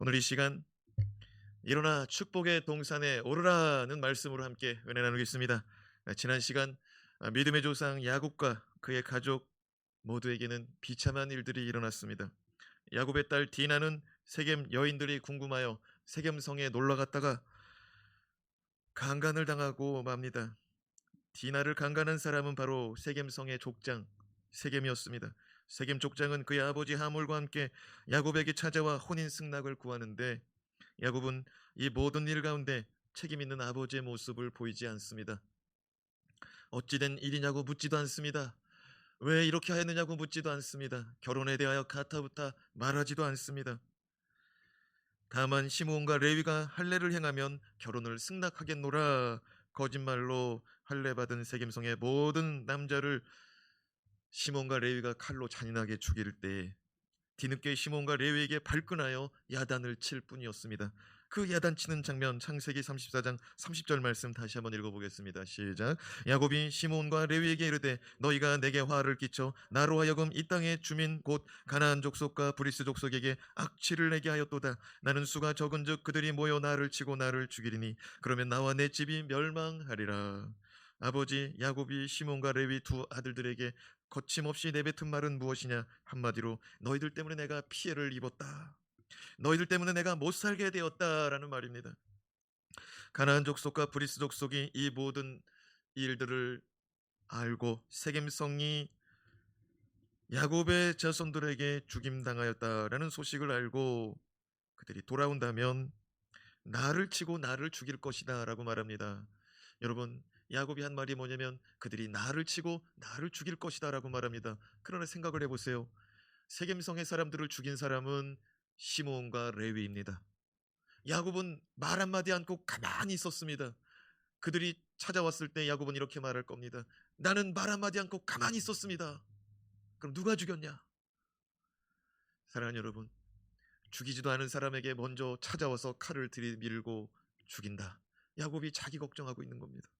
오늘 이 시간 일어나 축복의 동산에 오르라는 말씀으로 함께 은혜 나누겠습니다. 지난 시간 믿음의 조상 야곱과 그의 가족 모두에게는 비참한 일들이 일어났습니다. 야곱의 딸 디나는 세겜 여인들이 궁금하여 세겜성에 놀러 갔다가 강간을 당하고 맙니다. 디나를 강간한 사람은 바로 세겜성의 족장 세겜이었습니다. 세겜 족장은 그의 아버지 하몰과 함께 야곱에게 찾아와 혼인 승낙을 구하는데 야곱은 이 모든 일 가운데 책임 있는 아버지의 모습을 보이지 않습니다. 어찌된 일이냐고 묻지도 않습니다. 왜 이렇게 하였느냐고 묻지도 않습니다. 결혼에 대하여 가타부타 말하지도 않습니다. 다만 시므온과 레위가 할례를 행하면 결혼을 승낙하겠노라 거짓말로 할례 받은 세겜성의 모든 남자를 시몬과 레위가 칼로 잔인하게 죽일 때 뒤늦게 시몬과 레위에게 발끈하여 야단을 칠 뿐이었습니다. 그 야단치는 장면 창세기 34장 30절 말씀 다시 한번 읽어보겠습니다. 시작. 야곱이 시몬과 레위에게 이르되 너희가 내게 화를 끼쳐 나로 하여금 이 땅의 주민 곧 가나안 족속과 브리스 족속에게 악취를 내게 하였도다. 나는 수가 적은즉 그들이 모여 나를 치고 나를 죽이리니 그러면 나와 내 집이 멸망하리라. 아버지 야곱이 시몬과 레위 두 아들들에게 거침없이 내뱉은 말은 무엇이냐? 한마디로 너희들 때문에 내가 피해를 입었다. 너희들 때문에 내가 못 살게 되었다라는 말입니다. 가나안 족속과 브리스 족속이 이 모든 일들을 알고 세겜성이 야곱의 자손들에게 죽임당하였다라는 소식을 알고 그들이 돌아온다면 나를 치고 나를 죽일 것이다 라고 말합니다. 여러분, 야곱이 한 말이 뭐냐면 그들이 나를 치고 나를 죽일 것이다 라고 말합니다. 그러나 생각을 해보세요. 세겜성의 사람들을 죽인 사람은 시므온과 레위입니다. 야곱은 말 한마디 않고 가만히 있었습니다. 그들이 찾아왔을 때 야곱은 이렇게 말할 겁니다. 나는 말 한마디 않고 가만히 있었습니다. 그럼 누가 죽였냐? 사랑하는 여러분, 죽이지도 않은 사람에게 먼저 찾아와서 칼을 들이밀고 죽인다. 야곱이 자기 걱정하고 있는 겁니다.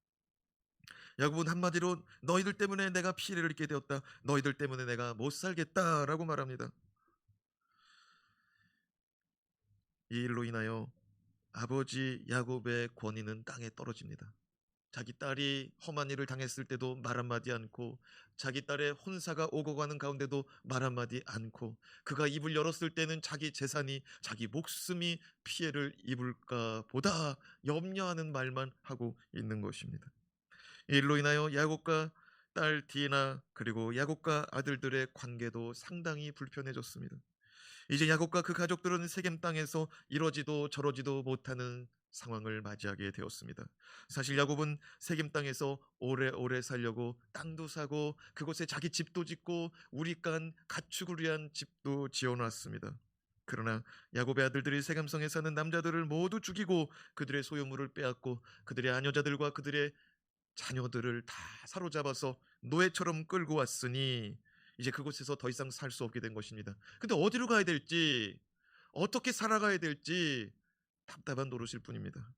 야곱은 한마디로 너희들 때문에 내가 피해를 입게 되었다. 너희들 때문에 내가 못 살겠다라고 말합니다. 이 일로 인하여 아버지 야곱의 권위는 땅에 떨어집니다. 자기 딸이 험한 일을 당했을 때도 말 한마디 않고 자기 딸의 혼사가 오고 가는 가운데도 말 한마디 않고 그가 입을 열었을 때는 자기 재산이 자기 목숨이 피해를 입을까 보다 염려하는 말만 하고 있는 것입니다. 이 일로 인하여 야곱과 딸 디나 그리고 야곱과 아들들의 관계도 상당히 불편해졌습니다. 이제 야곱과 그 가족들은 세겜 땅에서 이러지도 저러지도 못하는 상황을 맞이하게 되었습니다. 사실 야곱은 세겜 땅에서 오래오래 살려고 땅도 사고 그곳에 자기 집도 짓고 우리간 가축을 위한 집도 지어놨습니다. 그러나 야곱의 아들들이 세겜성에 사는 남자들을 모두 죽이고 그들의 소유물을 빼앗고 그들의 아녀자들과 그들의 자녀들을 다 사로잡아서 노예처럼 끌고 왔으니 이제 그곳에서 더 이상 살 수 없게 된 것입니다. 근데 어디로 가야 될지, 어떻게 살아가야 될지 답답한 노릇일 뿐입니다.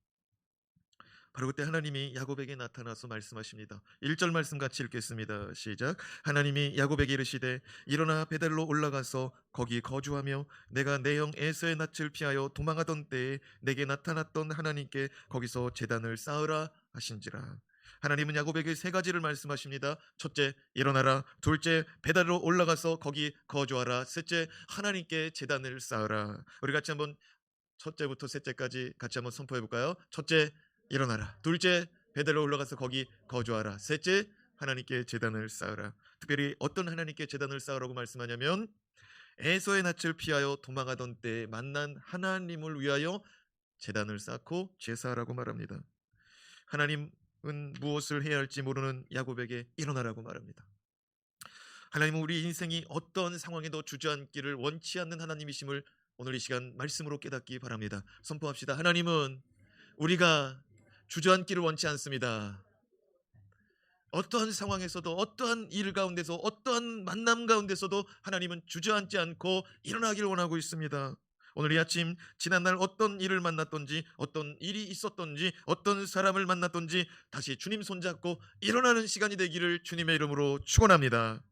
바로 그때 하나님이 야곱에게 나타나서 말씀하십니다. 1절 말씀 같이 읽겠습니다. 시작. 하나님이 야곱에게 이르시되 일어나 베델로 올라가서 거기 거주하며 내가 내 형 에서의 낯을 피하여 도망하던 때에 내게 나타났던 하나님께 거기서 제단을 쌓으라 하신지라. 하나님은 야곱에게 세 가지를 말씀하십니다. 첫째, 일어나라. 둘째, 베델로 올라가서 거기 거주하라. 셋째, 하나님께 제단을 쌓으라. 우리 같이 한번 첫째부터 셋째까지 같이 한번 선포해 볼까요? 첫째, 일어나라. 둘째, 베델로 올라가서 거기 거주하라. 셋째, 하나님께 제단을 쌓으라. 특별히 어떤 하나님께 제단을 쌓으라고 말씀하냐면 에서의 낯을 피하여 도망하던 때에 만난 하나님을 위하여 제단을 쌓고 제사하라고 말합니다. 하나님은 무엇을 해야 할지 모르는 야곱에게 일어나라고 말합니다. 하나님은 우리 인생이 어떤 상황에도 주저앉기를 원치 않는 하나님이심을 오늘 이 시간 말씀으로 깨닫기 바랍니다. 선포합시다. 하나님은 우리가 주저앉기를 원치 않습니다. 어떠한 상황에서도 어떠한 일 가운데서 어떠한 만남 가운데서도 하나님은 주저앉지 않고 일어나기를 원하고 있습니다. 오늘 이 아침 지난날 어떤 일을 만났던지 어떤 일이 있었던지 어떤 사람을 만났던지 다시 주님 손잡고 일어나는 시간이 되기를 주님의 이름으로 축원합니다.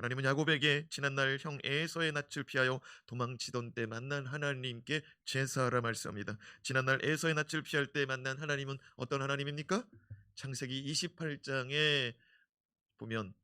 하나님은 야곱에게 지난날 형 에서의 낯을 피하여 도망치던 때 만난 하나님께 제사하라 말씀합니다. 지난날 에서의 낯을 피할 때 만난 하나님은 어떤 하나님입니까? 창세기 28장에 보면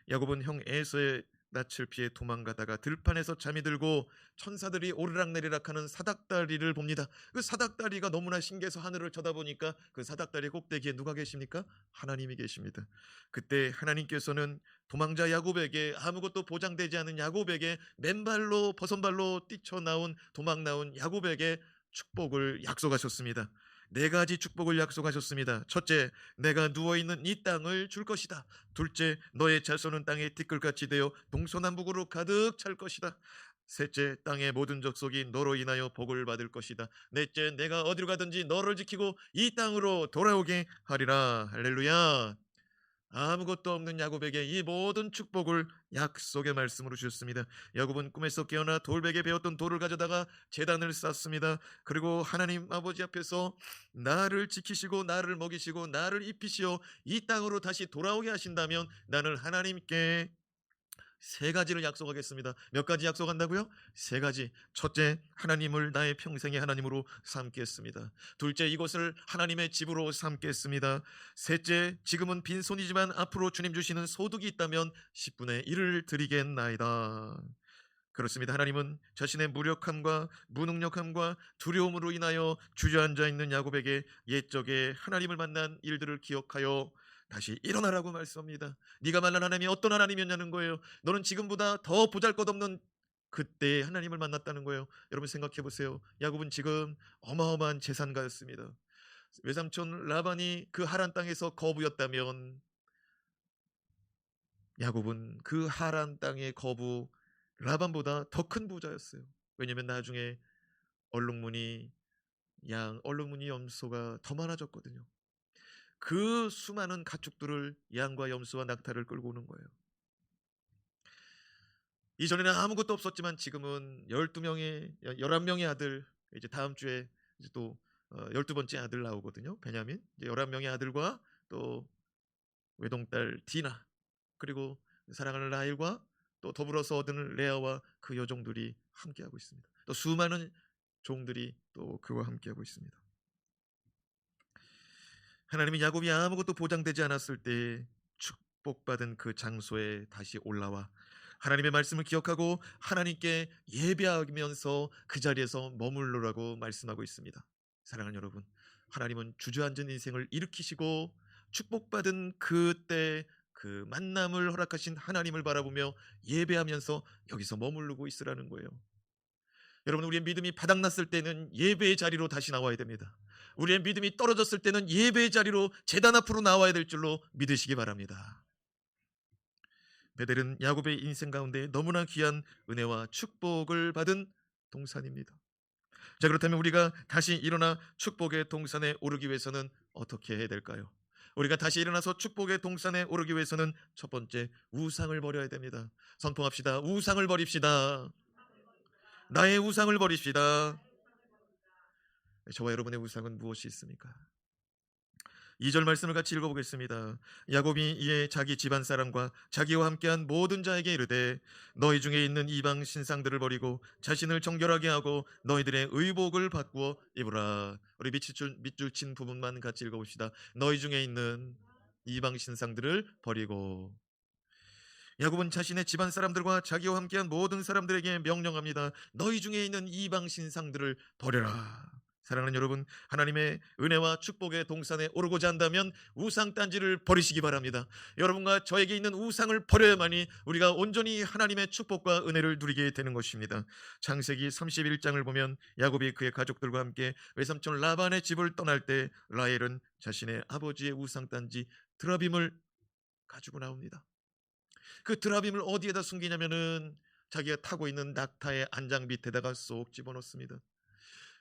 야곱은 형 에서의 낯을 피해 도망가다가 들판에서 잠이 들고 천사들이 오르락내리락하는 사닥다리를 봅니다. 그 사닥다리가 너무나 신기해서 하늘을 쳐다보니까 그 사닥다리 꼭대기에 누가 계십니까? 하나님이 계십니다. 그때 하나님께서는 도망자 야곱에게, 아무것도 보장되지 않은 야곱에게, 맨발로 버선발로 뛰쳐나온 도망 나온 야곱에게 축복을 약속하셨습니다. 네 가지 축복을 약속하셨습니다. 첫째, 내가 누워있는 이 땅을 줄 것이다. 둘째, 너의 자손은 땅에 티끌같이 되어 동서남북으로 가득 찰 것이다. 셋째, 땅의 모든 족속이 너로 인하여 복을 받을 것이다. 넷째, 내가 어디로 가든지 너를 지키고 이 땅으로 돌아오게 하리라. 할렐루야. 아무것도 없는 야곱에게 이 모든 축복을 약속의 말씀으로 주셨습니다. 야곱은 꿈에서 깨어나 돌베개 베었던 돌을 가져다가 제단을 쌓습니다. 그리고 하나님 아버지 앞에서 나를 지키시고 나를 먹이시고 나를 입히시어 이 땅으로 다시 돌아오게 하신다면 나는 하나님께 세 가지를 약속하겠습니다. 몇 가지 약속한다고요? 세 가지. 첫째, 하나님을 나의 평생의 하나님으로 삼겠습니다. 둘째, 이곳을 하나님의 집으로 삼겠습니다. 셋째, 지금은 빈손이지만 앞으로 주님 주시는 소득이 있다면 10분의 1을 드리겠나이다. 그렇습니다. 하나님은 자신의 무력함과 무능력함과 두려움으로 인하여 주저앉아 있는 야곱에게 옛적에 하나님을 만난 일들을 기억하여 다시 일어나라고 말씀합니다. 네가 만난 하나님이 어떤 하나님이었냐는 거예요. 너는 지금보다 더 보잘것없는 그때 하나님을 만났다는 거예요. 여러분 생각해 보세요. 야곱은 지금 어마어마한 재산가였습니다. 외삼촌 라반이 그 하란 땅에서 거부였다면 야곱은 그 하란 땅의 거부 라반보다 더 큰 부자였어요. 왜냐하면 나중에 얼룩무늬 양, 얼룩무늬 염소가 더 많아졌거든요. 그 수많은 가축들을 양과 염소와 낙타를 끌고 오는 거예요. 이전에는 아무것도 없었지만 지금은 12명의 11명의 아들, 이제 다음 주에 이제 또 12번째 아들 나오거든요. 베냐민. 이제 11명의 아들과 또 외동딸 디나, 그리고 사랑하는 라헬과 또 더불어서 얻은 레아와 그 여종들이 함께하고 있습니다. 또 수많은 종들이 또 그와 함께하고 있습니다. 하나님이 야곱이 아무것도 보장되지 않았을 때 축복받은 그 장소에 다시 올라와 하나님의 말씀을 기억하고 하나님께 예배하면서 그 자리에서 머물러라고 말씀하고 있습니다. 사랑하는 여러분, 하나님은 주저앉은 인생을 일으키시고 축복받은 그때 그 만남을 허락하신 하나님을 바라보며 예배하면서 여기서 머무르고 있으라는 거예요. 여러분, 우리의 믿음이 바닥났을 때는 예배의 자리로 다시 나와야 됩니다. 우리의 믿음이 떨어졌을 때는 예배의 자리로 제단 앞으로 나와야 될 줄로 믿으시기 바랍니다. 베델은 야곱의 인생 가운데 너무나 귀한 은혜와 축복을 받은 동산입니다. 자, 그렇다면 우리가 다시 일어나 축복의 동산에 오르기 위해서는 어떻게 해야 될까요? 우리가 다시 일어나서 축복의 동산에 오르기 위해서는 첫 번째, 우상을 버려야 됩니다. 선포합시다. 우상을 버립시다. 나의 우상을 버립시다. 저와 여러분의 우상은 무엇이 있습니까? 2절 말씀을 같이 읽어보겠습니다. 야곱이 이에 자기 집안 사람과 자기와 함께한 모든 자에게 이르되 너희 중에 있는 이방 신상들을 버리고 자신을 정결하게 하고 너희들의 의복을 바꾸어 입으라. 우리 밑줄 친 부분만 같이 읽어봅시다. 너희 중에 있는 이방 신상들을 버리고. 야곱은 자신의 집안 사람들과 자기와 함께한 모든 사람들에게 명령합니다. 너희 중에 있는 이방 신상들을 버려라. 사랑하는 여러분, 하나님의 은혜와 축복의 동산에 오르고자 한다면 우상 딴지를 버리시기 바랍니다. 여러분과 저에게 있는 우상을 버려야만이 우리가 온전히 하나님의 축복과 은혜를 누리게 되는 것입니다. 창세기 31장을 보면 야곱이 그의 가족들과 함께 외삼촌 라반의 집을 떠날 때 라헬은 자신의 아버지의 우상 딴지 드라빔을 가지고 나옵니다. 그 드라빔을 어디에다 숨기냐면은 자기가 타고 있는 낙타의 안장 밑에다가 쏙 집어넣습니다.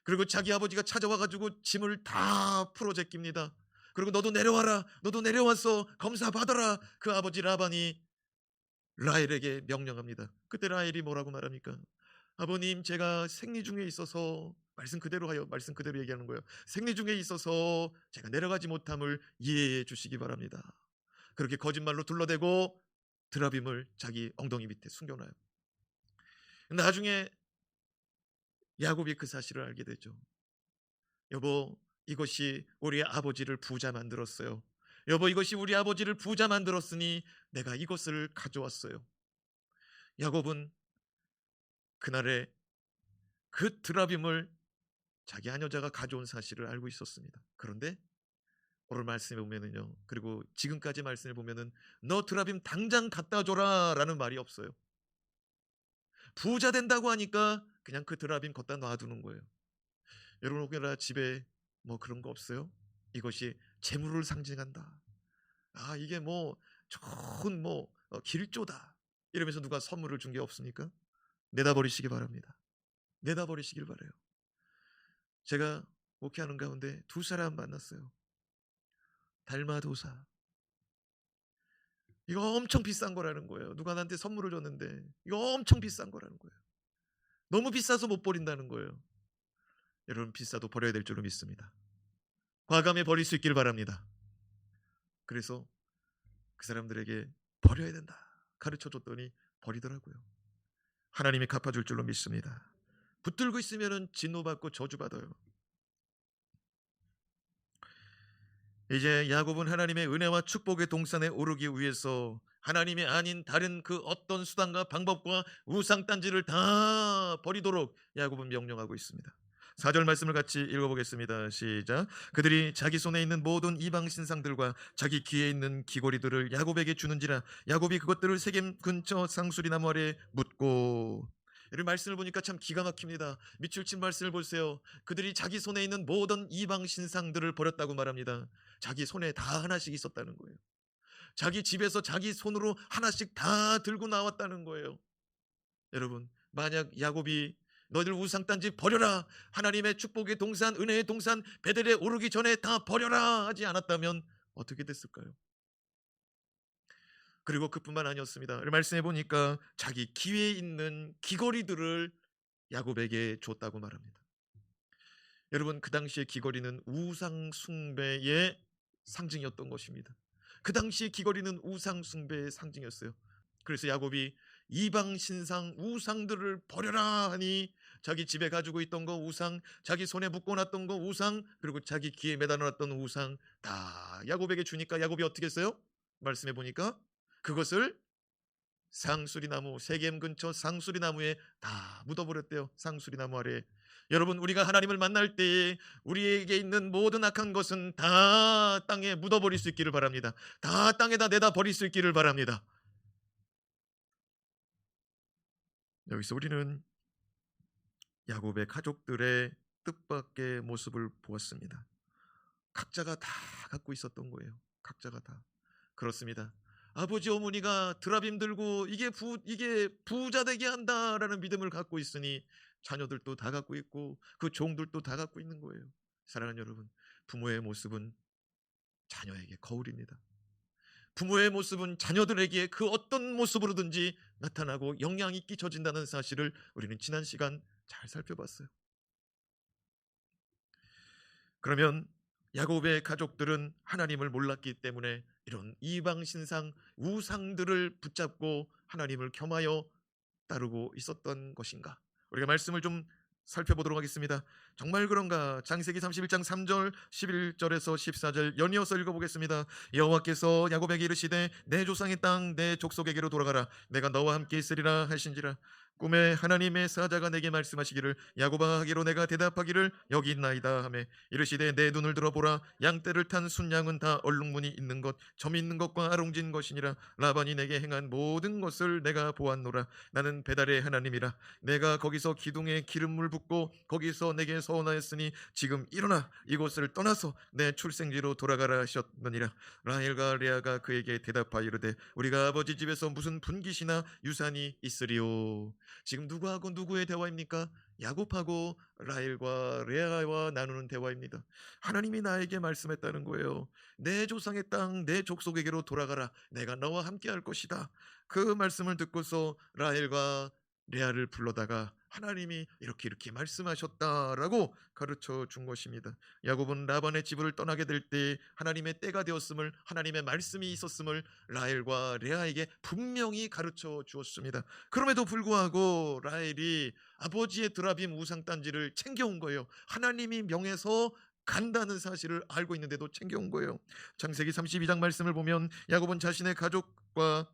그리고 자기 아버지가 찾아와가지고 짐을 다 풀어 제낍니다. 그리고 너도 내려와라, 너도 내려와서 검사 받아라. 그 아버지 라반이 라헬에게 명령합니다. 그때 라헬이 뭐라고 말합니까? 아버님, 제가 생리 중에 있어서, 말씀 그대로 하여 말씀 그대로 얘기하는 거예요. 생리 중에 있어서 제가 내려가지 못함을 이해해 주시기 바랍니다. 그렇게 거짓말로 둘러대고 드라빔을 자기 엉덩이 밑에 숨겨놔요. 나중에 야곱이 그 사실을 알게 되죠. 여보, 이것이 우리 아버지를 부자 만들었어요. 여보, 이것이 우리 아버지를 부자 만들었으니 내가 이것을 가져왔어요. 야곱은 그날에 그 드라빔을 자기 아녀자가 가져온 사실을 알고 있었습니다. 그런데 오늘 말씀에 보면은요, 그리고 지금까지 말씀을 보면은 너 드라빔 당장 갖다 줘라 라는 말이 없어요. 부자 된다고 하니까 그냥 그 드라빔 걷다 놔두는 거예요. 여러분, 혹여나 집에 뭐 그런 거 없어요? 이것이 재물을 상징한다. 아, 이게 뭐 좋은 뭐 길조다. 이러면서 누가 선물을 준 게 없습니까? 내다 버리시기 바랍니다. 내다 버리시길 바라요. 제가 목회하는 가운데 두 사람 만났어요. 달마도사. 이거 엄청 비싼 거라는 거예요. 누가 나한테 선물을 줬는데 이거 엄청 비싼 거라는 거예요. 너무 비싸서 못 버린다는 거예요. 여러분, 비싸도 버려야 될 줄로 믿습니다. 과감히 버릴 수 있기를 바랍니다. 그래서 그 사람들에게 버려야 된다 가르쳐 줬더니 버리더라고요. 하나님이 갚아줄 줄로 믿습니다. 붙들고 있으면 진노받고 저주받아요. 이제 야곱은 하나님의 은혜와 축복의 동산에 오르기 위해서 하나님이 아닌 다른 그 어떤 수단과 방법과 우상단지를 다 버리도록 야곱은 명령하고 있습니다. 4절 말씀을 같이 읽어보겠습니다. 시작. 그들이 자기 손에 있는 모든 이방 신상들과 자기 귀에 있는 귀고리들을 야곱에게 주는지라 야곱이 그것들을 세겜 근처 상수리 나무 아래 묻고. 이 말씀을 보니까 참 기가 막힙니다. 밑줄 친 말씀을 보세요. 그들이 자기 손에 있는 모든 이방 신상들을 버렸다고 말합니다. 자기 손에 다 하나씩 있었다는 거예요. 자기 집에서 자기 손으로 하나씩 다 들고 나왔다는 거예요. 여러분, 만약 야곱이 너희들 우상단지 버려라, 하나님의 축복의 동산, 은혜의 동산 베델에 오르기 전에 다 버려라 하지 않았다면 어떻게 됐을까요? 그리고 그뿐만 아니었습니다. 말씀해 보니까 자기 귀에 있는 귀걸이들을 야곱에게 줬다고 말합니다. 여러분, 그 당시에 귀걸이는 우상 숭배의 상징이었던 것입니다. 그 당시에 귀걸이는 우상 숭배의 상징이었어요. 그래서 야곱이 이방 신상 우상들을 버려라 하니 자기 집에 가지고 있던 거 우상, 자기 손에 묶어놨던 거 우상, 그리고 자기 귀에 매달아놨던 우상 다 야곱에게 주니까 야곱이 어떻게 했어요? 말씀해 보니까 그것을 상수리나무, 세겜 근처 상수리나무에 다 묻어버렸대요. 상수리나무 아래. 여러분, 우리가 하나님을 만날 때에 우리에게 있는 모든 악한 것은 다 땅에 묻어버릴 수 있기를 바랍니다. 다 땅에다 내다 버릴 수 있기를 바랍니다. 여기서 우리는 야곱의 가족들의 뜻밖의 모습을 보았습니다. 각자가 다 갖고 있었던 거예요. 각자가 다. 그렇습니다. 아버지 어머니가 드라빔 들고 이게 부자 되게 한다라는 믿음을 갖고 있으니 자녀들도 다 갖고 있고 그 종들도 다 갖고 있는 거예요. 사랑하는 여러분, 부모의 모습은 자녀에게 거울입니다. 부모의 모습은 자녀들에게 그 어떤 모습으로든지 나타나고 영향이 끼쳐진다는 사실을 우리는 지난 시간 잘 살펴봤어요. 그러면 야곱의 가족들은 하나님을 몰랐기 때문에 이런 이방 신상 우상들을 붙잡고 하나님을 겸하여 따르고 있었던 것인가? 우리가 말씀을 좀 살펴보도록 하겠습니다. 정말 그런가? 창세기 31장 3절 11절에서 14절 연이어서 읽어보겠습니다. 여호와께서 야곱에게 이르시되 내 조상의 땅 내 족속에게로 돌아가라. 내가 너와 함께 있으리라 하신지라. 꿈에 하나님의 사자가 내게 말씀하시기를 야곱아 하기로 내가 대답하기를 여기 있나이다 하매 이르시되 내 눈을 들어보라. 양떼를 탄 순양은 다 얼룩무늬 있는 것 점 있는 것과 아롱진 것이니라. 라반이 내게 행한 모든 것을 내가 보았노라. 나는 베달의 하나님이라. 내가 거기서 기둥에 기름물 붓고 거기서 내게 서원하였으니 지금 일어나 이곳을 떠나서 내 출생지로 돌아가라 하셨느니라. 라헬과 레아가 그에게 대답하여 이르되 우리가 아버지 집에서 무슨 분깃이나 유산이 있으리요. 지금 누구하고 누구의 대화입니까? 야곱하고 라헬과 레아와 나누는 대화입니다. 하나님이 나에게 말씀했다는 거예요. 내 조상의 땅 내 족속에게로 돌아가라. 내가 너와 함께 할 것이다. 그 말씀을 듣고서 라헬과 레아를 불러다가 하나님이 이렇게 말씀하셨다라고 가르쳐 준 것입니다. 야곱은 라반의 집을 떠나게 될 때 하나님의 때가 되었음을, 하나님의 말씀이 있었음을 라헬과 레아에게 분명히 가르쳐 주었습니다. 그럼에도 불구하고 라헬이 아버지의 드라빔 우상 단지를 챙겨온 거예요. 하나님이 명해서 간다는 사실을 알고 있는데도 챙겨온 거예요. 창세기 32장 말씀을 보면 야곱은 자신의 가족과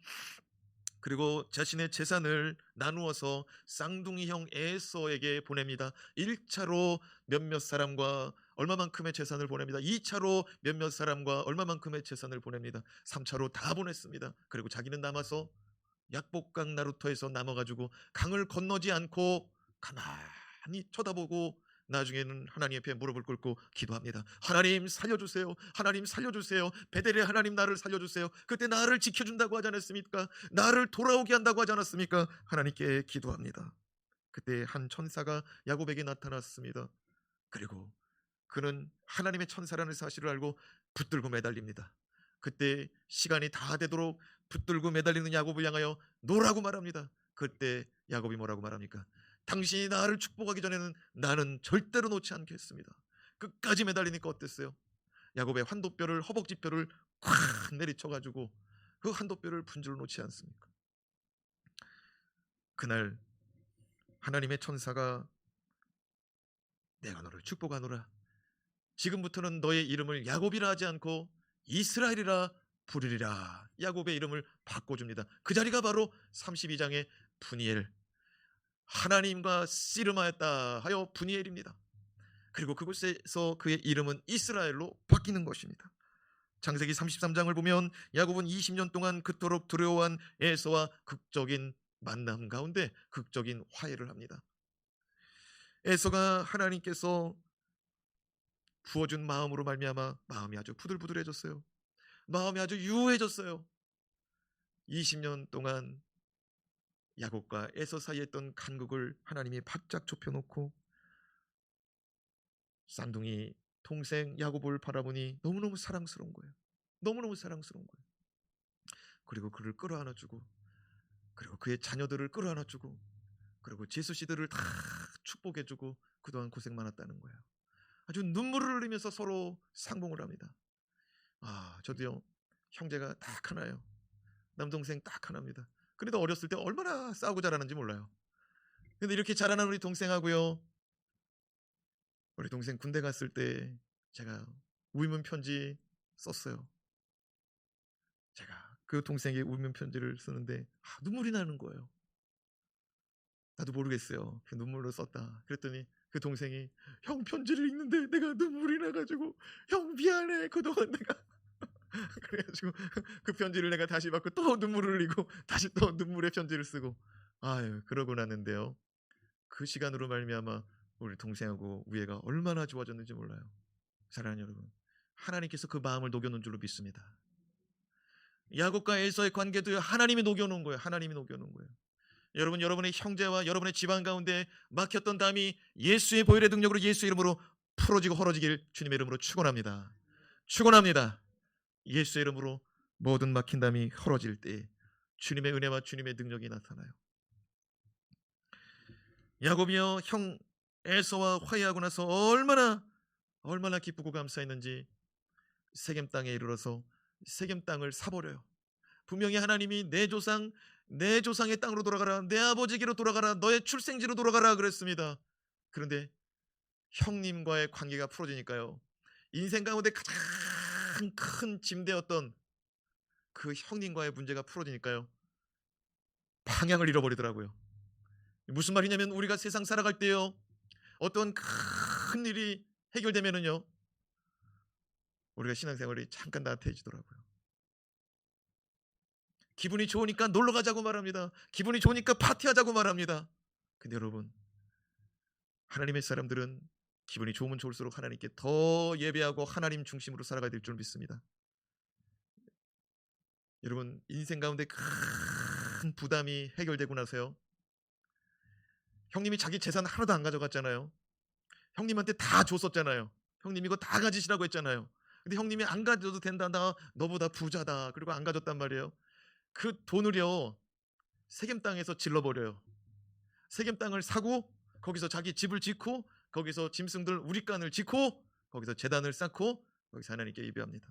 그리고 자신의 재산을 나누어서 쌍둥이 형 에서에게 보냅니다. 1차로 몇몇 사람과 얼마만큼의 재산을 보냅니다. 2차로 몇몇 사람과 얼마만큼의 재산을 보냅니다. 3차로 다 보냈습니다. 그리고 자기는 남아서 약복강 나루터에서 남아가지고 강을 건너지 않고 가만히 쳐다보고 나중에는 하나님 앞에 무릎을 꿇고 기도합니다. 하나님 살려주세요. 하나님 살려주세요. 베델의 하나님 나를 살려주세요. 그때 나를 지켜준다고 하지 않았습니까? 나를 돌아오게 한다고 하지 않았습니까? 하나님께 기도합니다. 그때 한 천사가 야곱에게 나타났습니다. 그리고 그는 하나님의 천사라는 사실을 알고 붙들고 매달립니다. 그때 시간이 다 되도록 붙들고 매달리는 야곱을 향하여 노라고 말합니다. 그때 야곱이 뭐라고 말합니까? 당신이 나를 축복하기 전에는 나는 절대로 놓지 않겠습니다. 끝까지 매달리니까 어땠어요? 야곱의 환도뼈를, 허벅지뼈를 콱 내리쳐가지고 그 환도뼈를 분줄로 놓지 않습니까? 그날 하나님의 천사가 내가 너를 축복하노라. 지금부터는 너의 이름을 야곱이라 하지 않고 이스라엘이라 부르리라. 야곱의 이름을 바꿔줍니다. 그 자리가 바로 32장의 분이엘, 하나님과 씨름하였다 하여 분이엘입니다. 그리고 그곳에서 그의 이름은 이스라엘로 바뀌는 것입니다. 창세기 33장을 보면 야곱은 20년 동안 그토록 두려워한 에서와 극적인 만남 가운데 극적인 화해를 합니다. 에서가 하나님께서 부어준 마음으로 말미암아 마음이 아주 부들부들해졌어요. 마음이 아주 유해졌어요. 20년 동안 야곱과 에서 사이에 있던 간극을 하나님이 바짝 좁혀놓고 쌍둥이 동생 야곱을 바라보니 너무너무 사랑스러운 거예요. 너무너무 사랑스러운 거예요. 그리고 그를 끌어안아주고, 그리고 그의 자녀들을 끌어안아주고, 그리고 제수씨들을 다 축복해주고, 그동안 고생 많았다는 거예요. 아주 눈물을 흘리면서 서로 상봉을 합니다. 저도요, 형제가 딱 하나예요. 남동생 딱 하나입니다. 그래도 어렸을 때 얼마나 싸우고 자라는지 몰라요. 근데 이렇게 자라난 우리 동생하고요, 우리 동생 군대 갔을 때 제가 우이문 편지 썼어요. 제가 그 동생에게 우이문 편지를 쓰는데 눈물이 나는 거예요. 나도 모르겠어요. 그 눈물로 썼다. 그랬더니 그 동생이 형 편지를 읽는데 내가 눈물이 나가지고 형 미안해. 그동안 내가 그래가지고 그 편지를 내가 다시 받고 또 눈물을 흘리고 다시 또 눈물의 편지를 쓰고 그러고 났는데요. 그 시간으로 말미암아 우리 동생하고 우애가 얼마나 좋아졌는지 몰라요. 사랑하는 여러분, 하나님께서 그 마음을 녹여놓은 줄로 믿습니다. 야곱과 에서의 관계도 하나님이 녹여놓은 거예요. 하나님이 녹여놓은 거예요. 여러분, 여러분의 형제와 여러분의 집안 가운데 막혔던 담이 예수의 보혈의 능력으로 예수의 이름으로 풀어지고 헐어지길 주님의 이름으로 축원합니다. 축원합니다. 예수의 이름으로 모든 막힌 담이 헐어질 때 주님의 은혜와 주님의 능력이 나타나요. 야곱이요, 형 에서와 화해하고 나서 얼마나 기쁘고 감사했는지 세겜 땅에 이르러서 세겜 땅을 사버려요. 분명히 하나님이 내 조상의 땅으로 돌아가라, 내 아버지에게로 돌아가라, 너의 출생지로 돌아가라 그랬습니다. 그런데 형님과의 관계가 풀어지니까요, 인생 가운데 가장 큰 짐되었던 그 형님과의 문제가 풀어지니까요, 방향을 잃어버리더라고요. 무슨 말이냐면 우리가 세상 살아갈 때요, 어떤 큰 일이 해결되면은요, 우리가 신앙생활이 잠깐 나태해지더라고요. 기분이 좋으니까 놀러 가자고 말합니다. 기분이 좋으니까 파티하자고 말합니다. 근데 여러분, 하나님의 사람들은 기분이 좋으면 좋을수록 하나님께 더 예배하고 하나님 중심으로 살아가야 될 줄 믿습니다. 여러분, 인생 가운데 큰 부담이 해결되고 나서요, 형님이 자기 재산 하나도 안 가져갔잖아요. 형님한테 다 줬었잖아요. 형님 이거 다 가지시라고 했잖아요. 근데 형님이 안 가져도 된다, 나 너보다 부자다, 그리고 안 가졌단 말이에요. 그 돈을요, 세겜 땅에서 질러버려요. 세겜 땅을 사고 거기서 자기 집을 짓고 거기서 짐승들 우리간을 짓고 거기서 제단을 쌓고 거기서 하나님께 예배합니다.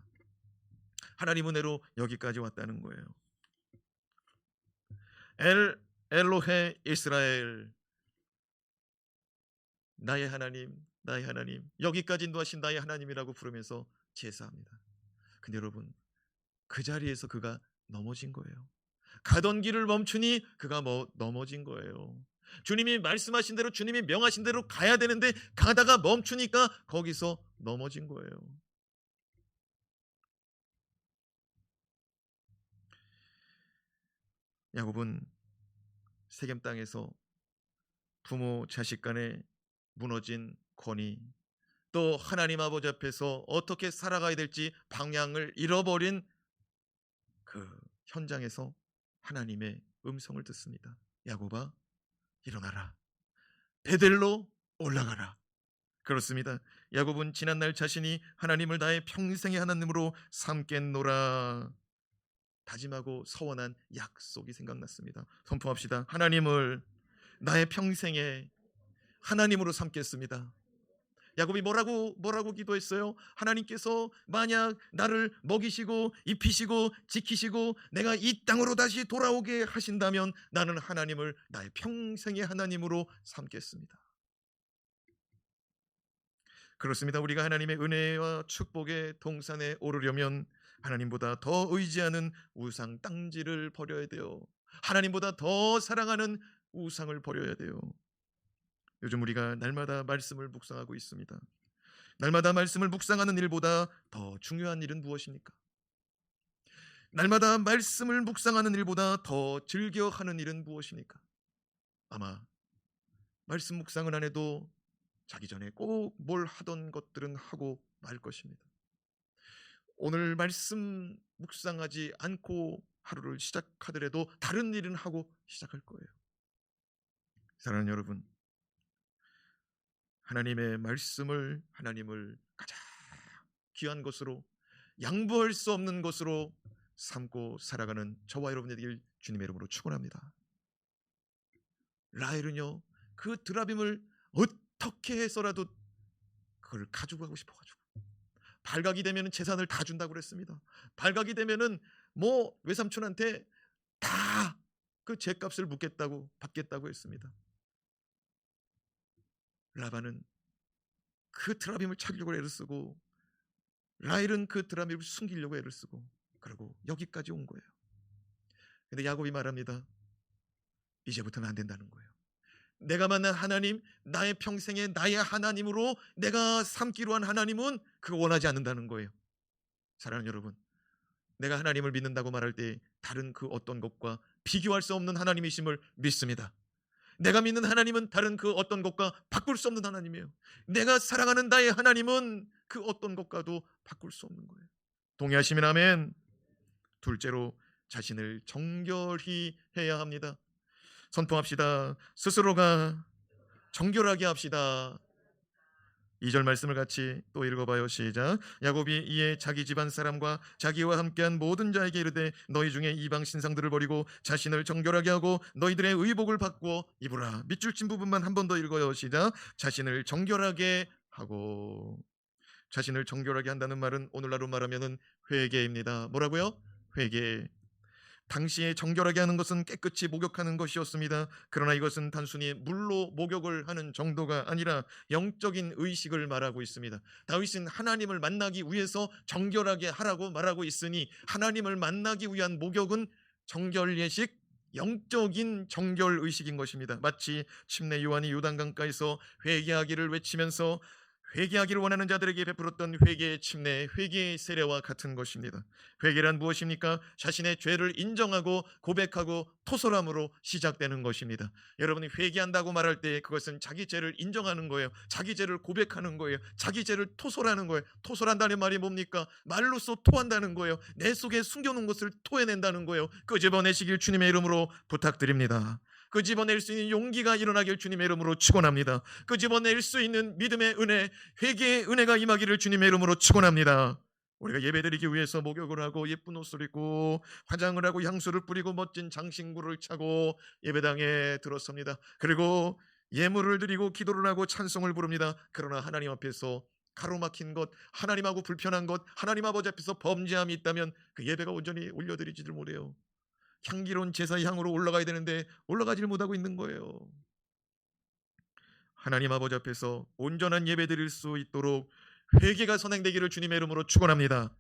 하나님 은혜로 여기까지 왔다는 거예요. 엘로헤 이스라엘, 나의 하나님, 나의 하나님, 여기까지 인도하신 나의 하나님이라고 부르면서 제사합니다. 근데 여러분, 그 자리에서 그가 넘어진 거예요. 가던 길을 멈추니 그가 넘어진 거예요. 주님이 말씀하신 대로, 주님이 명하신 대로 가야 되는데 가다가 멈추니까 거기서 넘어진 거예요. 야곱은 세겜 땅에서 부모 자식 간에 무너진 권위, 또 하나님 아버지 앞에서 어떻게 살아가야 될지 방향을 잃어버린 그 현장에서 하나님의 음성을 듣습니다. 야곱아, 일어나라. 베델로 올라가라. 그렇습니다. 야곱은 지난날 자신이 하나님을 나의 평생의 하나님으로 삼겠노라 다짐하고 서원한 약속이 생각났습니다. 선포합시다. 하나님을 나의 평생의 하나님으로 삼겠습니다. 야곱이 뭐라고 기도했어요? 하나님께서 만약 나를 먹이시고 입히시고 지키시고 내가 이 땅으로 다시 돌아오게 하신다면 나는 하나님을 나의 평생의 하나님으로 삼겠습니다. 그렇습니다. 우리가 하나님의 은혜와 축복의 동산에 오르려면 하나님보다 더 의지하는 우상 땅지를 버려야 돼요. 하나님보다 더 사랑하는 우상을 버려야 돼요. 요즘 우리가 날마다 말씀을 묵상하고 있습니다. 날마다 말씀을 묵상하는 일보다 더 중요한 일은 무엇입니까? 날마다 말씀을 묵상하는 일보다 더 즐겨하는 일은 무엇입니까? 아마 말씀 묵상을 안 해도 자기 전에 꼭 뭘 하던 것들은 하고 말 것입니다. 오늘 말씀 묵상하지 않고 하루를 시작하더라도 다른 일은 하고 시작할 거예요. 사랑하는 여러분, 하나님의 말씀을, 하나님을 가장 귀한 것으로, 양보할 수 없는 것으로 삼고 살아가는 저와 여러분이 되길 주님의 이름으로 축원합니다. 라헬은요, 그 드라빔을 어떻게 해서라도 그걸 가지고 가고 싶어가지고 발각이 되면 재산을 다 준다고 그랬습니다. 발각이 되면은 외삼촌한테 다 그 죗값을 받겠다고 했습니다. 라반은 그 드라빔을 찾으려고 애를 쓰고 라헬은 그 드라빔을 숨기려고 애를 쓰고 그리고 여기까지 온 거예요. 근데 야곱이 말합니다. 이제부터는 안 된다는 거예요. 내가 만난 하나님, 나의 평생에 나의 하나님으로 내가 삼기로 한 하나님은 그거 원하지 않는다는 거예요. 사랑하는 여러분, 내가 하나님을 믿는다고 말할 때 다른 그 어떤 것과 비교할 수 없는 하나님이심을 믿습니다. 내가 믿는 하나님은 다른 그 어떤 것과 바꿀 수 없는 하나님이에요. 내가 사랑하는 나의 하나님은 그 어떤 것과도 바꿀 수 없는 거예요. 동의하시면 아멘. 둘째로 자신을 정결히 해야 합니다. 선포합시다. 스스로가 정결하게 합시다. 2절 말씀을 같이 또 읽어봐요. 시작. 야곱이 이에 자기 집안 사람과 자기와 함께한 모든 자에게 이르되 너희 중에 이방 신상들을 버리고 자신을 정결하게 하고 너희들의 의복을 바꾸어 입으라. 밑줄 친 부분만 한 번 더 읽어요. 시작. 자신을 정결하게 하고. 자신을 정결하게 한다는 말은 오늘날로 말하면 회개입니다. 뭐라고요? 회개. 당시에 정결하게 하는 것은 깨끗이 목욕하는 것이었습니다. 그러나 이것은 단순히 물로 목욕을 하는 정도가 아니라 영적인 의식을 말하고 있습니다. 다윗은 하나님을 만나기 위해서 정결하게 하라고 말하고 있으니 하나님을 만나기 위한 목욕은 정결 예식, 영적인 정결 의식인 것입니다. 마치 침례 요한이 요단강가에서 회개하기를 외치면서 회개하기를 원하는 자들에게 베풀었던 회개의 침례, 회개의 세례와 같은 것입니다. 회개란 무엇입니까? 자신의 죄를 인정하고 고백하고 토설함으로 시작되는 것입니다. 여러분이 회개한다고 말할 때 그것은 자기 죄를 인정하는 거예요. 자기 죄를 고백하는 거예요. 자기 죄를 토설하는 거예요. 토설한다는 말이 뭡니까? 말로써 토한다는 거예요. 내 속에 숨겨놓은 것을 토해낸다는 거예요. 끄집어내시길 주님의 이름으로 부탁드립니다. 끄집어낼 수 있는 용기가 일어나길 주님의 이름으로 축원합니다. 끄집어낼 수 있는 믿음의 은혜, 회개의 은혜가 임하기를 주님의 이름으로 축원합니다. 우리가 예배드리기 위해서 목욕을 하고 예쁜 옷을 입고 화장을 하고 향수를 뿌리고 멋진 장신구를 차고 예배당에 들었습니다. 그리고 예물을 드리고 기도를 하고 찬송을 부릅니다. 그러나 하나님 앞에서 가로막힌 것, 하나님하고 불편한 것, 하나님 아버지 앞에서 범죄함이 있다면 그 예배가 온전히 올려드리지를 못해요. 향기로운 제사의 향으로 올라가야 되는데 올라가지를 못하고 있는 거예요. 하나님 아버지 앞에서 온전한 예배 드릴 수 있도록 회개가 선행되기를 주님의 이름으로 축원합니다.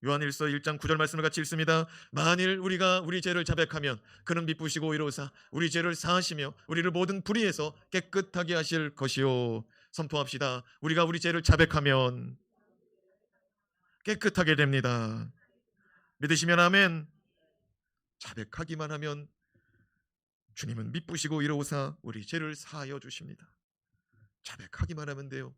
요한일서 1장 9절 말씀을 같이 읽습니다. 만일 우리가 우리 죄를 자백하면 그는 미쁘시고 이로사 우리 죄를 사하시며 우리를 모든 불의에서 깨끗하게 하실 것이요. 선포합시다. 우리가 우리 죄를 자백하면 깨끗하게 됩니다. 믿으시면 아멘. 자백하기만 하면 주님은 미쁘시고 이로사 우리 죄를 사하여 주십니다. 자백하기만 하면 돼요.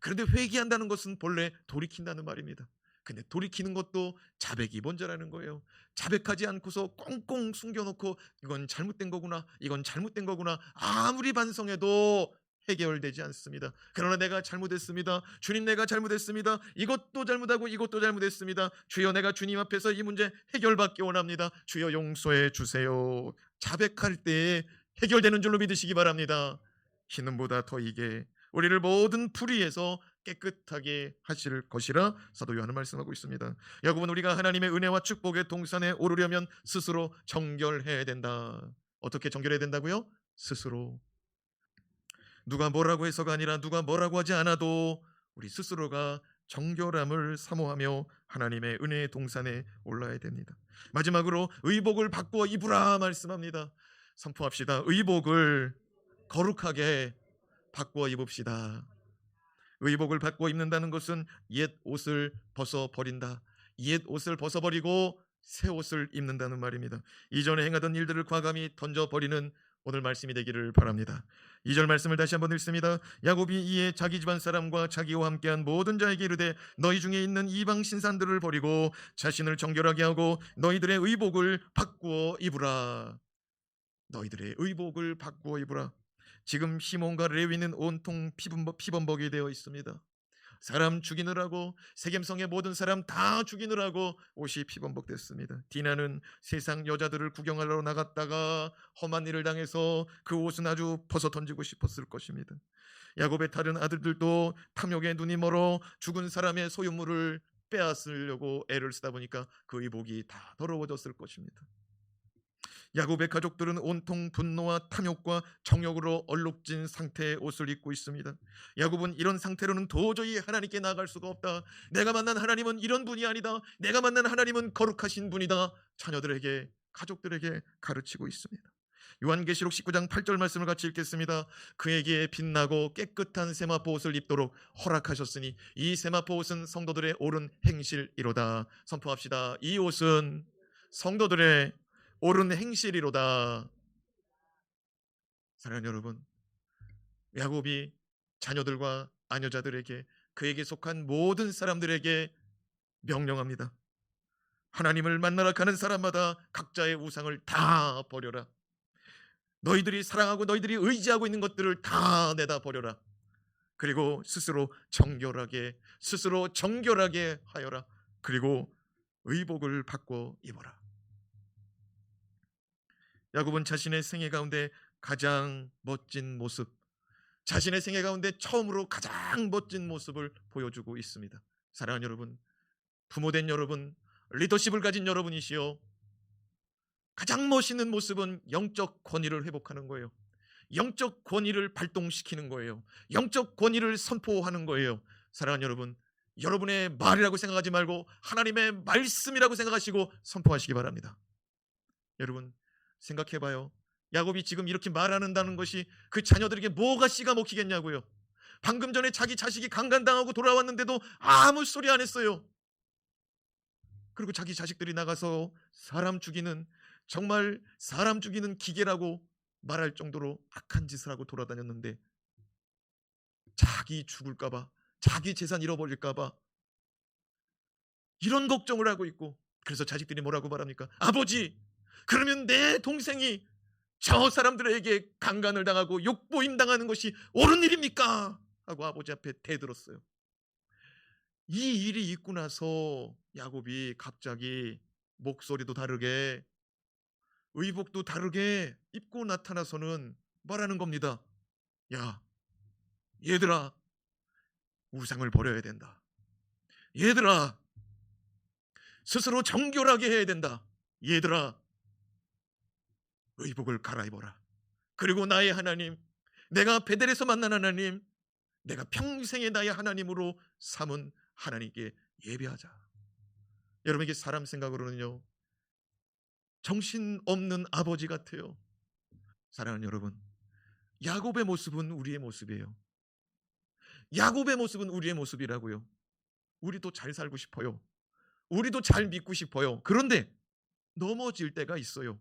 그런데 회개한다는 것은 본래 돌이킨다는 말입니다. 근데 돌이키는 것도 자백이 먼저라는 거예요. 자백하지 않고서 꽁꽁 숨겨놓고 이건 잘못된 거구나, 이건 잘못된 거구나 아무리 반성해도 해결되지 않습니다. 그러나 내가 잘못했습니다. 주님, 내가 잘못했습니다. 이것도 잘못하고 이것도 잘못했습니다. 주여, 내가 주님 앞에서 이 문제 해결받기 원합니다. 주여, 용서해 주세요. 자백할 때 해결되는 줄로 믿으시기 바랍니다. 희는보다 더 이게 우리를 모든 불의에서 깨끗하게 하실 것이라 사도 요한은 말씀하고 있습니다. 야곱은 우리가 하나님의 은혜와 축복의 동산에 오르려면 스스로 정결해야 된다. 어떻게 정결해야 된다고요? 스스로. 누가 뭐라고 해서가 아니라 누가 뭐라고 하지 않아도 우리 스스로가 정결함을 사모하며 하나님의 은혜의 동산에 올라야 됩니다. 마지막으로 의복을 바꾸어 입으라 말씀합니다. 선포합시다. 의복을 거룩하게 바꾸어 입읍시다. 의복을 바꾸어 입는다는 것은 옛 옷을 벗어버린다. 옛 옷을 벗어버리고 새 옷을 입는다는 말입니다. 이전에 행하던 일들을 과감히 던져버리는 오늘 말씀이 되기를 바랍니다. 2절 말씀을 다시 한번 읽습니다. 야곱이 이에 자기 집안 사람과 자기와 함께한 모든 자에게 이르되 너희 중에 있는 이방 신산들을 버리고 자신을 정결하게 하고 너희들의 의복을 바꾸어 입으라. 너희들의 의복을 바꾸어 입으라. 지금 시몬과 레위는 온통 피범벅이 되어 있습니다. 사람 죽이느라고, 세겜성의 모든 사람 다 죽이느라고 옷이 피범벅됐습니다. 디나는 세상 여자들을 구경하러 나갔다가 험한 일을 당해서 그 옷은 아주 벗어 던지고 싶었을 것입니다. 야곱의 다른 아들들도 탐욕에 눈이 멀어 죽은 사람의 소유물을 빼앗으려고 애를 쓰다 보니까 그 의복이 다 더러워졌을 것입니다. 야곱의 가족들은 온통 분노와 탐욕과 정욕으로 얼룩진 상태의 옷을 입고 있습니다. 야곱은 이런 상태로는 도저히 하나님께 나아갈 수가 없다. 내가 만난 하나님은 이런 분이 아니다. 내가 만난 하나님은 거룩하신 분이다. 자녀들에게, 가족들에게 가르치고 있습니다. 요한계시록 19장 8절 말씀을 같이 읽겠습니다. 그에게 빛나고 깨끗한 세마포 옷을 입도록 허락하셨으니 이 세마포 옷은 성도들의 옳은 행실이로다. 선포합시다. 이 옷은 성도들의 옳은 행실이로다. 사랑하는 여러분, 야곱이 자녀들과 아녀자들에게, 그에게 속한 모든 사람들에게 명령합니다. 하나님을 만나러 가는 사람마다 각자의 우상을 다 버려라. 너희들이 사랑하고 너희들이 의지하고 있는 것들을 다 내다 버려라. 그리고 스스로 정결하게 하여라. 그리고 의복을 바꿔 입어라. 야곱은 자신의 생애 가운데 가장 멋진 모습, 자신의 생애 가운데 처음으로 가장 멋진 모습을 보여주고 있습니다. 사랑하는 여러분, 부모된 여러분, 리더십을 가진 여러분이시여, 가장 멋있는 모습은 영적 권위를 회복하는 거예요. 영적 권위를 발동시키는 거예요. 영적 권위를 선포하는 거예요. 사랑하는 여러분, 여러분의 말이라고 생각하지 말고 하나님의 말씀이라고 생각하시고 선포하시기 바랍니다. 여러분, 생각해봐요. 야곱이 지금 이렇게 말하는다는 것이 그 자녀들에게 뭐가 씨가 먹히겠냐고요. 방금 전에 자기 자식이 강간당하고 돌아왔는데도 아무 소리 안 했어요. 그리고 자기 자식들이 나가서 정말 사람 죽이는 기계라고 말할 정도로 악한 짓을 하고 돌아다녔는데, 자기 죽을까봐, 자기 재산 잃어버릴까봐 이런 걱정을 하고 있고, 그래서 자식들이 뭐라고 말합니까? 아버지, 그러면 내 동생이 저 사람들에게 강간을 당하고 욕보임 당하는 것이 옳은 일입니까? 하고 아버지 앞에 대들었어요. 이 일이 있고 나서 야곱이 갑자기 목소리도 다르게 의복도 다르게 입고 나타나서는 말하는 겁니다. 야, 얘들아, 우상을 버려야 된다. 얘들아, 스스로 정결하게 해야 된다. 얘들아, 의복을 갈아입어라. 그리고 나의 하나님, 내가 베델에서 만난 하나님, 내가 평생의 나의 하나님으로 삼은 하나님께 예배하자. 여러분, 이게 사람 생각으로는요, 정신없는 아버지 같아요. 사랑하는 여러분, 야곱의 모습은 우리의 모습이에요. 야곱의 모습은 우리의 모습이라고요. 우리도 잘 살고 싶어요. 우리도 잘 믿고 싶어요. 그런데 넘어질 때가 있어요.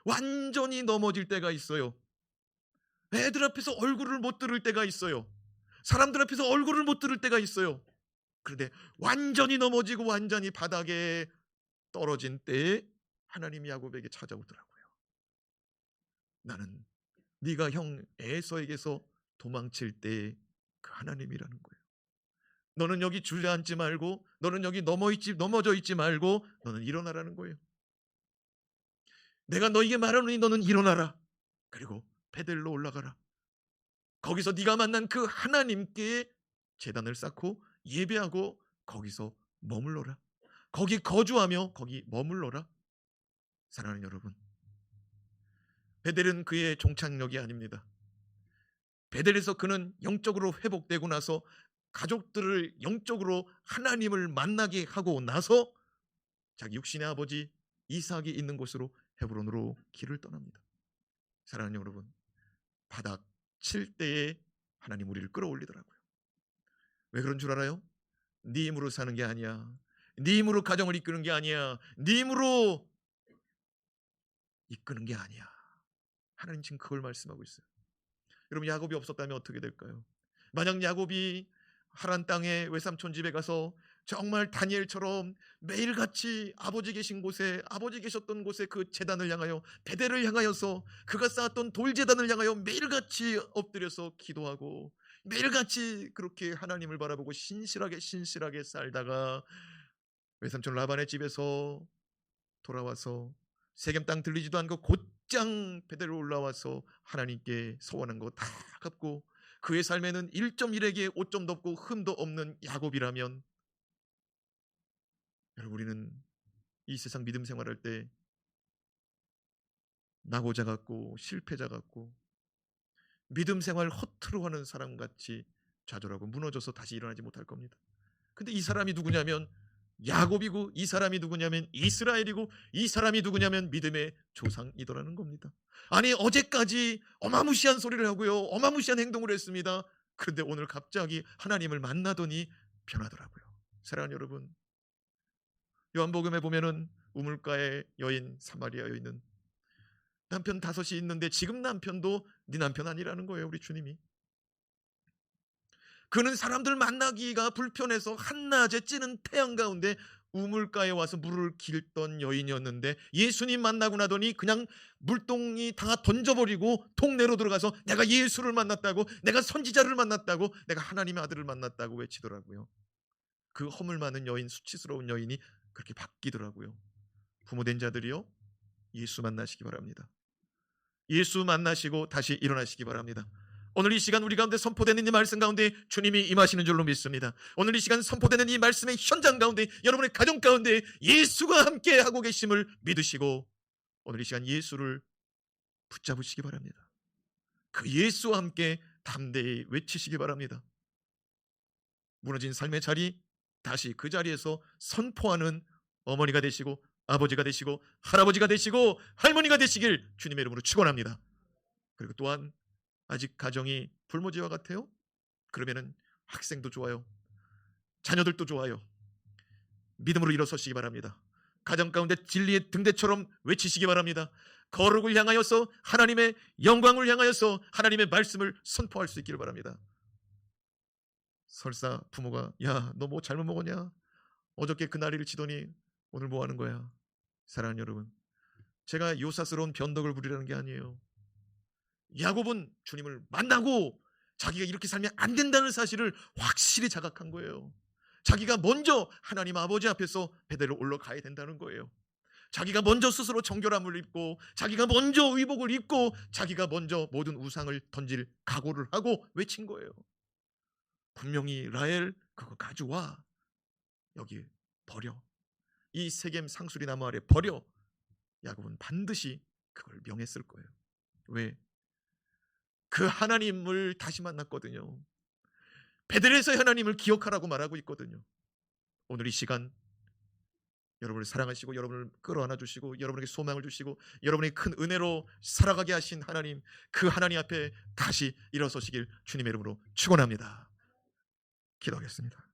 완전히 넘어질 때가 있어요. 애들 앞에서 얼굴을 못 들을 때가 있어요. 사람들 앞에서 얼굴을 못 들을 때가 있어요. 그런데 완전히 넘어지고 완전히 바닥에 떨어진 때에 하나님이 야곱에게 찾아오더라고요. 나는 네가 형 에서에게서 도망칠 때 그 하나님이라는 거예요. 너는 여기 주저앉지 말고, 너는 여기 넘어져 있지 말고, 너는 일어나라는 거예요. 내가 너에게 말하노니 너는 일어나라. 그리고 베델로 올라가라. 거기서 네가 만난 그 하나님께 제단을 쌓고 예배하고 거기서 머물러라. 거기 거주하며 거기 머물러라. 사랑하는 여러분, 베델은 그의 종착역이 아닙니다. 베델에서 그는 영적으로 회복되고 나서 가족들을 영적으로 하나님을 만나게 하고 나서 자기 육신의 아버지 이삭이 있는 곳으로 헤브론으로 길을 떠납니다. 사랑하는 여러분, 바닥 칠 때에 하나님 우리를 끌어올리더라고요. 왜 그런 줄 알아요? 네 힘으로 사는 게 아니야. 네 힘으로 가정을 이끄는 게 아니야. 네 힘으로 이끄는 게 아니야. 하나님 지금 그걸 말씀하고 있어요. 여러분, 야곱이 없었다면 어떻게 될까요? 만약 야곱이 하란 땅에 외삼촌 집에 가서 정말 다니엘처럼 매일같이 아버지 계신 곳에, 아버지 계셨던 곳에 그 제단을 향하여, 베델을 향하여서 그가 쌓았던 돌제단을 향하여 매일같이 엎드려서 기도하고 매일같이 그렇게 하나님을 바라보고 신실하게 살다가 외삼촌 라반의 집에서 돌아와서 세겜 땅 들리지도 않고 곧장 베델로 올라와서 하나님께 서원한 거 다 갚고 그의 삶에는 1.1에게 5점도 없고 흠도 없는 야곱이라면, 여러분, 우리는 이 세상 믿음 생활할 때 낙오자 같고 실패자 같고 믿음 생활 허투루 하는 사람같이 좌절하고 무너져서 다시 일어나지 못할 겁니다. 근데 이 사람이 누구냐면 야곱이고, 이 사람이 누구냐면 이스라엘이고, 이 사람이 누구냐면 믿음의 조상이더라는 겁니다. 아니, 어제까지 어마무시한 소리를 하고요, 어마무시한 행동을 했습니다. 그런데 오늘 갑자기 하나님을 만나더니 변하더라고요. 사랑하는 여러분, 요한복음에 보면은 우물가의 여인, 사마리아 여인은 남편 5이 있는데 지금 남편도 네 남편 아니라는 거예요. 우리 주님이. 그는 사람들 만나기가 불편해서 한낮에 찌는 태양 가운데 우물가에 와서 물을 길던 여인이었는데, 예수님 만나고 나더니 그냥 물동이 다 던져버리고 동네로 들어가서 내가 예수를 만났다고, 내가 선지자를 만났다고, 내가 하나님의 아들을 만났다고 외치더라고요. 그 허물 많은 여인, 수치스러운 여인이 그렇게 바뀌더라고요. 부모된 자들이요, 예수 만나시기 바랍니다. 예수 만나시고 다시 일어나시기 바랍니다. 오늘 이 시간 우리 가운데 선포되는 이 말씀 가운데 주님이 임하시는 줄로 믿습니다. 오늘 이 시간 선포되는 이 말씀의 현장 가운데, 여러분의 가정 가운데 예수가 함께 하고 계심을 믿으시고 오늘 이 시간 예수를 붙잡으시기 바랍니다. 그 예수와 함께 담대히 외치시기 바랍니다. 무너진 삶의 자리, 다시 그 자리에서 선포하는 어머니가 되시고 아버지가 되시고 할아버지가 되시고 할머니가 되시길 주님의 이름으로 축원합니다. 그리고 또한 아직 가정이 불모지와 같아요? 그러면은 학생도 좋아요, 자녀들도 좋아요, 믿음으로 일어서시기 바랍니다. 가정 가운데 진리의 등대처럼 외치시기 바랍니다. 거룩을 향하여서, 하나님의 영광을 향하여서 하나님의 말씀을 선포할 수 있기를 바랍니다. 설사 부모가 야, 너 뭐 잘못 먹었냐? 어저께 그 난리를 치더니 오늘 뭐 하는 거야? 사랑하는 여러분, 제가 요사스러운 변덕을 부리라는 게 아니에요. 야곱은 주님을 만나고 자기가 이렇게 살면 안 된다는 사실을 확실히 자각한 거예요. 자기가 먼저 하나님 아버지 앞에서 베델로 올라가야 된다는 거예요. 자기가 먼저 스스로 정결함을 입고, 자기가 먼저 의복을 입고, 자기가 먼저 모든 우상을 던질 각오를 하고 외친 거예요. 분명히 라헬 그거 가져와, 여기 버려, 이 세겜 상수리 나무 아래 버려. 야곱은 반드시 그걸 명했을 거예요. 왜? 그 하나님을 다시 만났거든요. 베델에서 하나님을 기억하라고 말하고 있거든요. 오늘 이 시간 여러분을 사랑하시고 여러분을 끌어안아 주시고 여러분에게 소망을 주시고 여러분에게 큰 은혜로 살아가게 하신 하나님, 그 하나님 앞에 다시 일어서시길 주님의 이름으로 축원합니다. 기도하겠습니다.